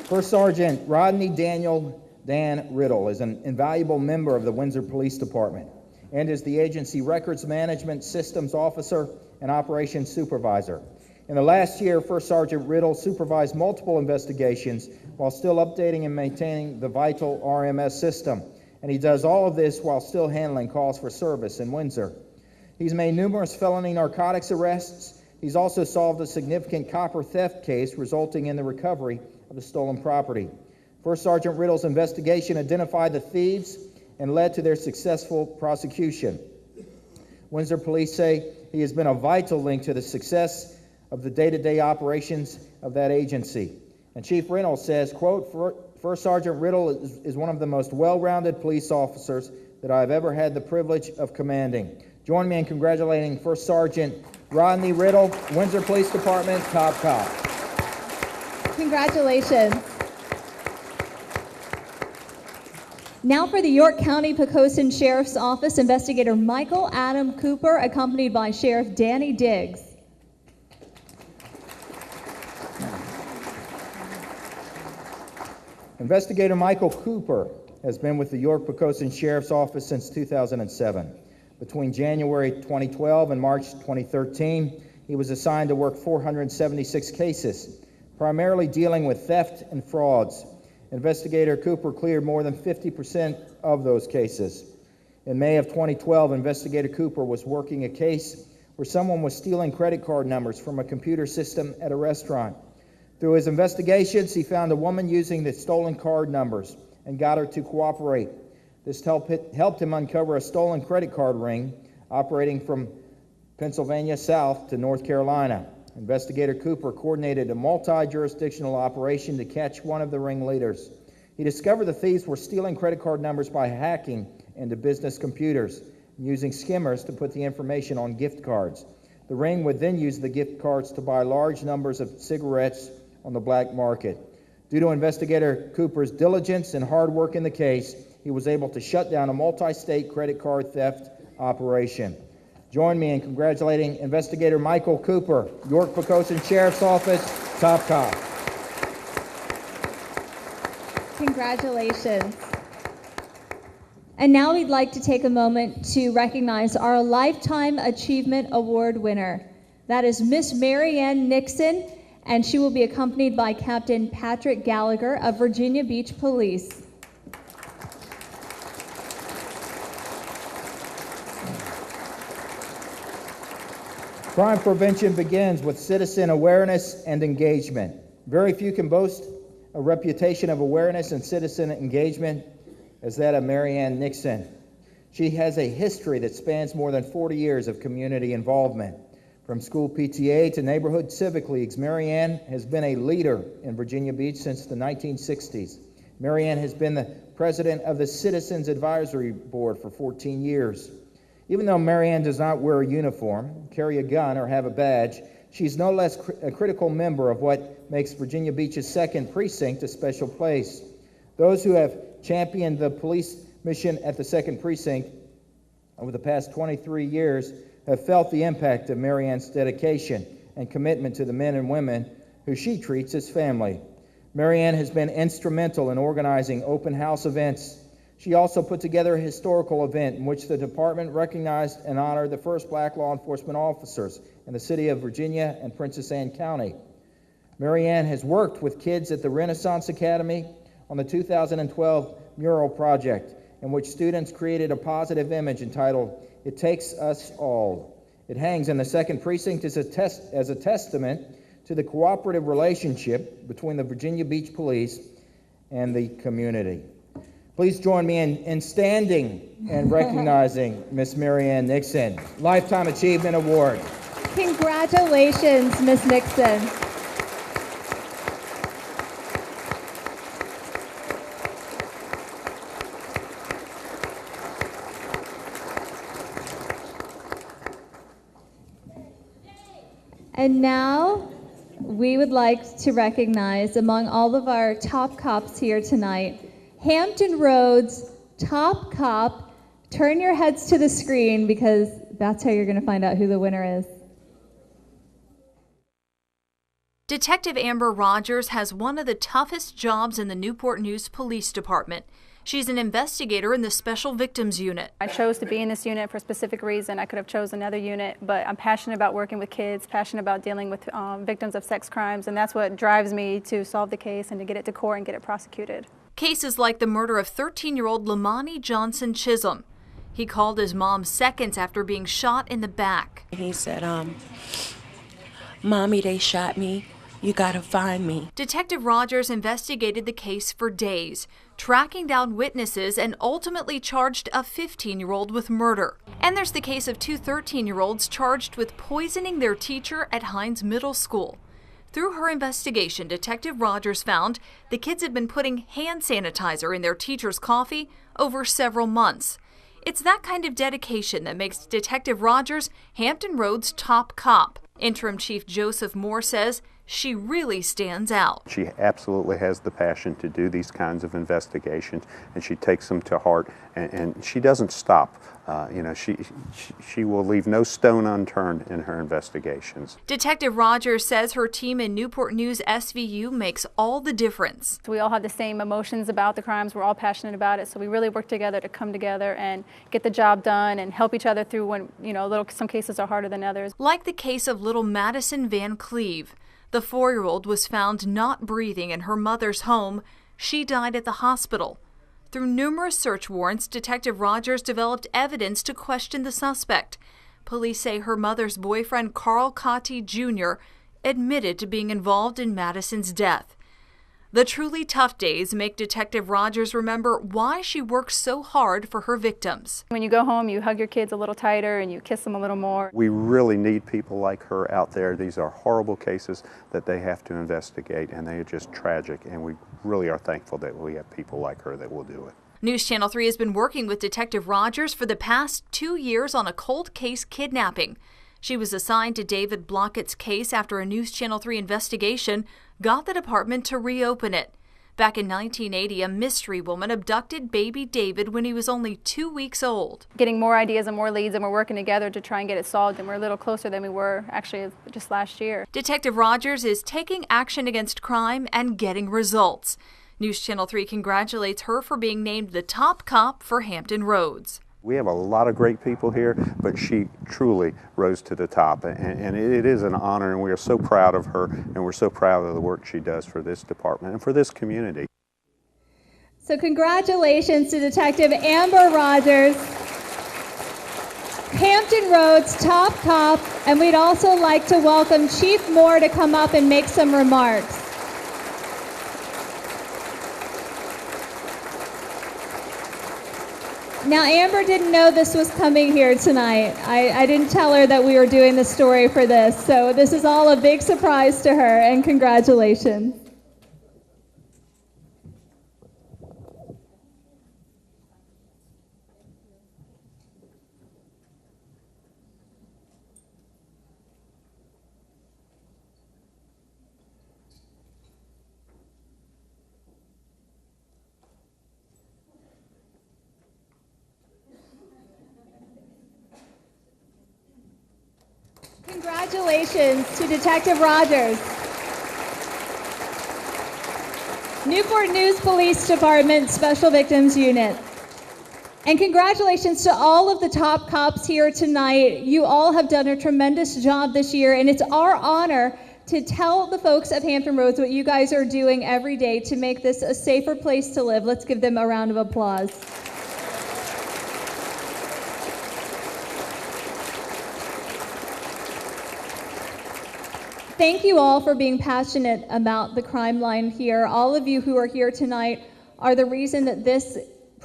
First Sergeant Rodney Daniel Dan Riddle is an invaluable member of the Windsor Police Department and is the agency Records Management Systems Officer and Operations Supervisor. In the last year, First Sergeant Riddle supervised multiple investigations while still updating and maintaining the vital RMS system, and he does all of this while still handling calls for service in Windsor. He's made numerous felony narcotics arrests. He's also solved a significant copper theft case resulting in the recovery of the stolen property. First Sergeant Riddle's investigation identified the thieves and led to their successful prosecution. Windsor police say he has been a vital link to the success of the day-to-day operations of that agency. And Chief Reynolds says, quote, First Sergeant Riddle is one of the most well-rounded police officers that I've ever had the privilege of commanding. Join me in congratulating First Sergeant Rodney Riddle, Windsor Police Department, top cop. Congratulations. Now for the York County Poquoson Sheriff's Office, Investigator Michael Adam Cooper, accompanied by Sheriff Danny Diggs. Investigator Michael Cooper has been with the York Poquoson Sheriff's Office since 2007. Between January 2012 and March 2013, he was assigned to work 476 cases, primarily dealing with theft and frauds. Investigator Cooper cleared more than 50% of those cases. In May of 2012, Investigator Cooper was working a case where someone was stealing credit card numbers from a computer system at a restaurant. Through his investigations, he found a woman using the stolen card numbers and got her to cooperate. This helped him uncover a stolen credit card ring operating from Pennsylvania south to North Carolina. Investigator Cooper coordinated a multi-jurisdictional operation to catch one of the ringleaders. He discovered the thieves were stealing credit card numbers by hacking into business computers and using skimmers to put the information on gift cards. The ring would then use the gift cards to buy large numbers of cigarettes on the black market. Due to Investigator Cooper's diligence and hard work in the case, he was able to shut down a multi-state credit card theft operation. Join me in congratulating Investigator Michael Cooper, York Poquoson Sheriff's Office, top cop. Congratulations. And now we'd like to take a moment to recognize our Lifetime Achievement Award winner. That is Miss Mary Ann Nixon, and she will be accompanied by Captain Patrick Gallagher of Virginia Beach Police. Crime prevention begins with citizen awareness and engagement. Very few can boast a reputation of awareness and citizen engagement as that of Mary Ann Nixon. She has a history that spans more than 40 years of community involvement. From school PTA to neighborhood civic leagues, Mary Ann has been a leader in Virginia Beach since the 1960s. Mary Ann has been the president of the Citizens Advisory Board for 14 years. Even though Mary Ann does not wear a uniform, carry a gun, or have a badge, she's no less a critical member of what makes Virginia Beach's 2nd Precinct a special place. Those who have championed the police mission at the 2nd Precinct over the past 23 years have felt the impact of Mary Ann's dedication and commitment to the men and women who she treats as family. Mary Ann has been instrumental in organizing open house events. She also put together a historical event in which the department recognized and honored the first black law enforcement officers in the city of Virginia and Princess Anne County. Mary Ann has worked with kids at the Renaissance Academy on the 2012 mural project, in which students created a positive image entitled, "It Takes Us All." It hangs in the 2nd Precinct as a testament to the cooperative relationship between the Virginia Beach Police and the community. Please join me in standing and recognizing Miss Mary Ann Nixon, Lifetime Achievement Award. Congratulations, Ms. Nixon. And now, we would like to recognize, among all of our top cops here tonight, Hampton Roads top cop. Turn your heads to the screen because that's how you're going to find out who the winner is. Detective Amber Rogers has one of the toughest jobs in the Newport News Police Department. She's an investigator in the Special Victims Unit. I chose to be in this unit for a specific reason. I could have chosen another unit, but I'm passionate about working with kids, passionate about dealing with victims of sex crimes, and that's what drives me to solve the case and to get it to court and get it prosecuted. Cases like the murder of 13-year-old Lamani Johnson Chisholm. He called his mom seconds after being shot in the back. He said, "Mommy, they shot me. You gotta find me." Detective Rogers investigated the case for days, tracking down witnesses, and ultimately charged a 15-year-old with murder. And there's the case of two 13-year-olds charged with poisoning their teacher at Hines Middle School. Through her investigation, Detective Rogers found the kids had been putting hand sanitizer in their teacher's coffee over several months. It's that kind of dedication that makes Detective Rogers Hampton Roads' top cop. Interim Chief Joseph Moore says she really stands out. She absolutely has the passion to do these kinds of investigations, and she takes them to heart, and she doesn't stop. She will leave no stone unturned in her investigations. Detective Rogers says her team in Newport News SVU makes all the difference. We all have the same emotions about the crimes. We're all passionate about it, so we really work together to come together and get the job done and help each other through when, some cases are harder than others. Like the case of little Madison Van Cleve. The 4-year-old was found not breathing in her mother's home. She died at the hospital. Through numerous search warrants, Detective Rogers developed evidence to question the suspect. Police say her mother's boyfriend, Carl Cotti Jr., admitted to being involved in Madison's death. The truly tough days make Detective Rogers remember why she works so hard for her victims. When you go home, you hug your kids a little tighter and you kiss them a little more. We really need people like her out there. These are horrible cases that they have to investigate, and they are just tragic, and we really are thankful that we have people like her that will do it. News Channel 3 has been working with Detective Rogers for the past 2 years on a cold case kidnapping. She was assigned to David Blockett's case after a News Channel 3 investigation got the department to reopen it. Back in 1980, a mystery woman abducted baby David when he was only 2 weeks old. Getting more ideas and more leads, and we're working together to try and get it solved, and we're a little closer than we were actually just last year. Detective Rogers is taking action against crime and getting results. News Channel 3 congratulates her for being named the top cop for Hampton Roads. We have a lot of great people here, but she truly rose to the top, and it is an honor, and we are so proud of her, and we're so proud of the work she does for this department and for this community. So congratulations to Detective Amber Rogers, Hampton Roads top cop, and we'd also like to welcome Chief Moore to come up and make some remarks. Now, Amber didn't know this was coming here tonight. I didn't tell her that we were doing the story for this, so this is all a big surprise to her, and congratulations. Congratulations to Detective Rogers. Newport News Police Department Special Victims Unit. And congratulations to all of the top cops here tonight. You all have done a tremendous job this year, and it's our honor to tell the folks of Hampton Roads what you guys are doing every day to make this a safer place to live. Let's give them a round of applause. Thank you all for being passionate about the crime line here. All of you who are here tonight are the reason that this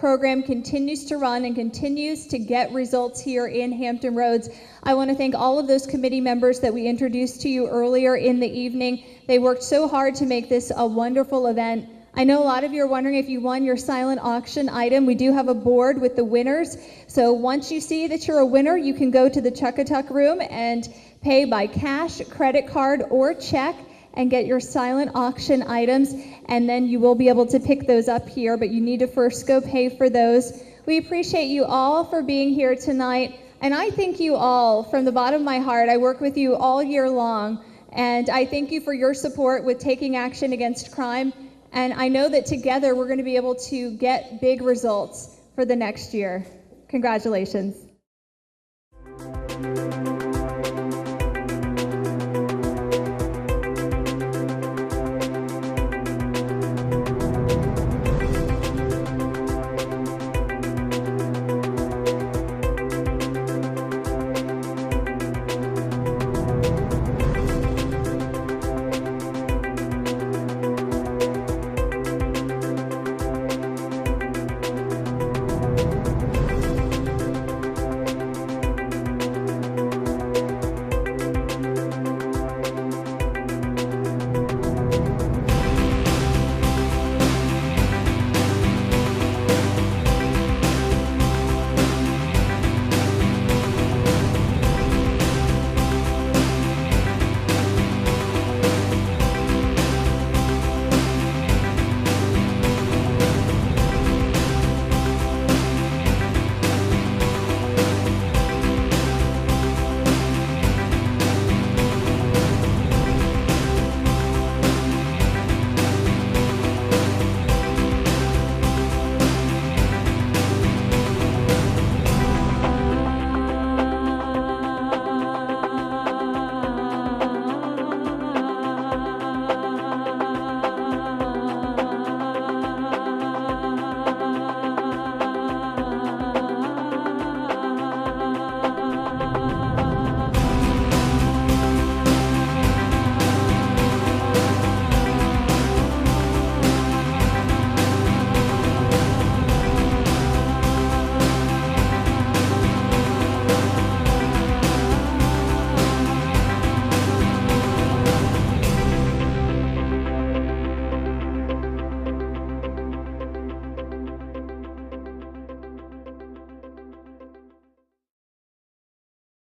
program continues to run and continues to get results here in Hampton Roads. I want to thank all of those committee members that we introduced to you earlier in the evening. They worked so hard to make this a wonderful event. I know a lot of you are wondering if you won your silent auction item. We do have a board with the winners. So once you see that you're a winner, you can go to the Chuckatuck room and pay by cash, credit card, or check and get your silent auction items, and then you will be able to pick those up here, but you need to first go pay for those. We appreciate you all for being here tonight, and I thank you all from the bottom of my heart. I work with you all year long, and I thank you for your support with taking action against crime, and I know that together we're going to be able to get big results for the next year. Congratulations.